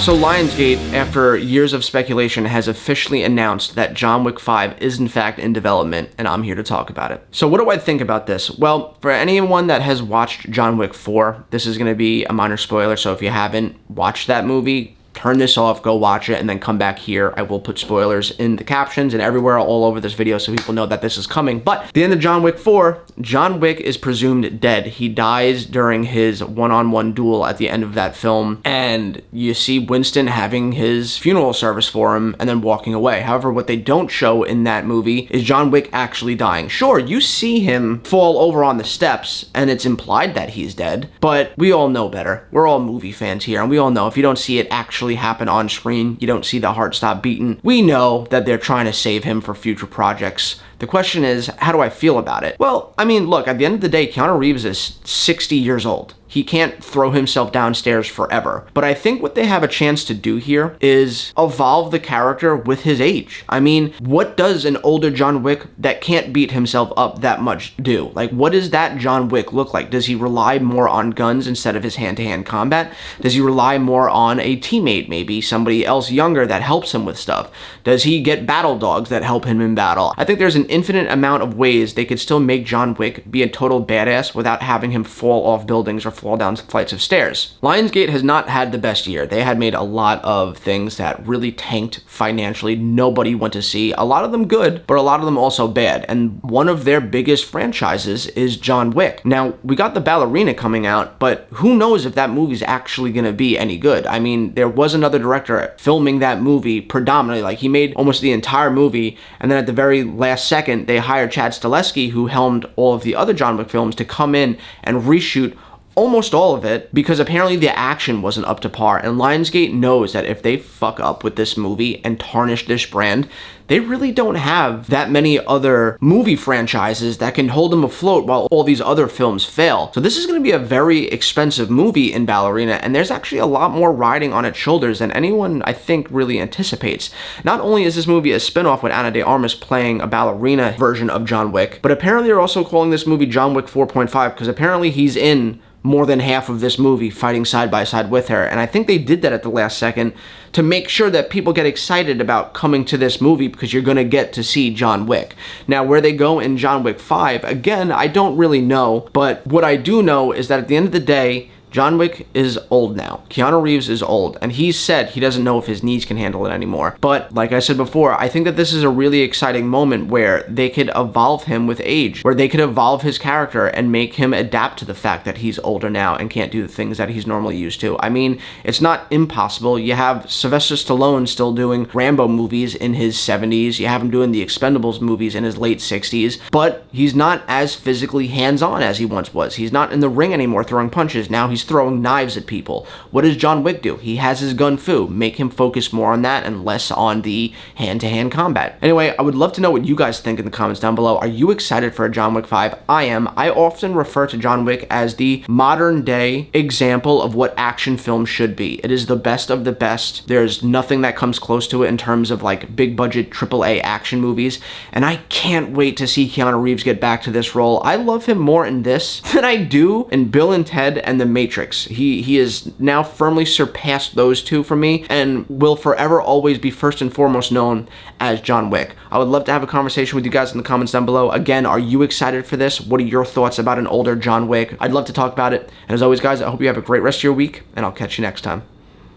So Lionsgate, after years of speculation, has officially announced that John Wick 5 is in fact in development, and I'm here to talk about it. So what do I think about this? Well, for anyone that has watched John Wick 4, this is going to be a minor spoiler, so if you haven't watched that movie, turn this off, go watch it, and then come back here. I will put spoilers in the captions and everywhere all over this video so people know that this is coming. But at the end of John Wick 4, John Wick is presumed dead. He dies during his one-on-one duel at the end of that film, and you see Winston having his funeral service for him and then walking away. However, what they don't show in that movie is John Wick actually dying. Sure, you see him fall over on the steps, and it's implied that he's dead, but we all know better. We're all movie fans here, and we all know if you don't see it actually happen on screen, you don't see the heart stop beating, we know that they're trying to save him for future projects. The question is, how do I feel about it? Well, I mean, look, at the end of the day, Keanu Reeves is 60 years old. He can't throw himself downstairs forever. But I think what they have a chance to do here is evolve the character with his age. I mean, what does an older John Wick that can't beat himself up that much do? Like, what does that John Wick look like? Does he rely more on guns instead of his hand-to-hand combat? Does he rely more on a teammate, maybe somebody else younger that helps him with stuff? Does he get battle dogs that help him in battle? I think there's an infinite amount of ways they could still make John Wick be a total badass without having him fall off buildings or fall down flights of stairs. Lionsgate has not had the best year. They had made a lot of things that really tanked financially. Nobody went to see. A lot of them good, but a lot of them also bad. And one of their biggest franchises is John Wick. Now, we got The Ballerina coming out, but who knows if that movie's actually going to be any good. I mean, there was another director filming that movie predominantly. Like, he made almost the entire movie, and then at the very last second, they hired Chad Stahelski, who helmed all of the other John Wick films, to come in and reshoot almost all of it because apparently the action wasn't up to par. And Lionsgate knows that if they fuck up with this movie and tarnish this brand, they really don't have that many other movie franchises that can hold them afloat while all these other films fail. So this is going to be a very expensive movie in Ballerina, and there's actually a lot more riding on its shoulders than anyone, I think, really anticipates. Not only is this movie a spin-off with Ana de Armas playing a ballerina version of John Wick, but apparently they're also calling this movie John Wick 4.5 because apparently he's in more than half of this movie fighting side by side with her. And I think they did that at the last second to make sure that people get excited about coming to this movie because you're going to get to see John Wick. Now, where they go in John Wick 5, again, I don't really know, but what I do know is that at the end of the day, John Wick is old now. Keanu Reeves is old, and he said he doesn't know if his knees can handle it anymore. But like I said before, I think that this is a really exciting moment where they could evolve him with age, where they could evolve his character and make him adapt to the fact that he's older now and can't do the things that he's normally used to. I mean, it's not impossible. You have Sylvester Stallone still doing Rambo movies in his 70s. You have him doing the Expendables movies in his late 60s, but he's not as physically hands-on as he once was. He's not in the ring anymore throwing punches. Now he's throwing knives at people. What does John Wick do? He has his gun fu. Make him focus more on that and less on the hand-to-hand combat. Anyway, I would love to know what you guys think in the comments down below. Are you excited for a John Wick 5? I am. I often refer to John Wick as the modern day example of what action films should be. It is the best of the best. There's nothing that comes close to it in terms of like big budget AAA action movies, and I can't wait to see Keanu Reeves get back to this role. I love him more in this than I do in Bill and Ted and The Matrix. He has now firmly surpassed those two for me and will forever always be first and foremost known as John Wick. I would love to have a conversation with you guys in the comments down below. Again, are you excited for this? What are your thoughts about an older John Wick? I'd love to talk about it. And as always, guys, I hope you have a great rest of your week, and I'll catch you next time.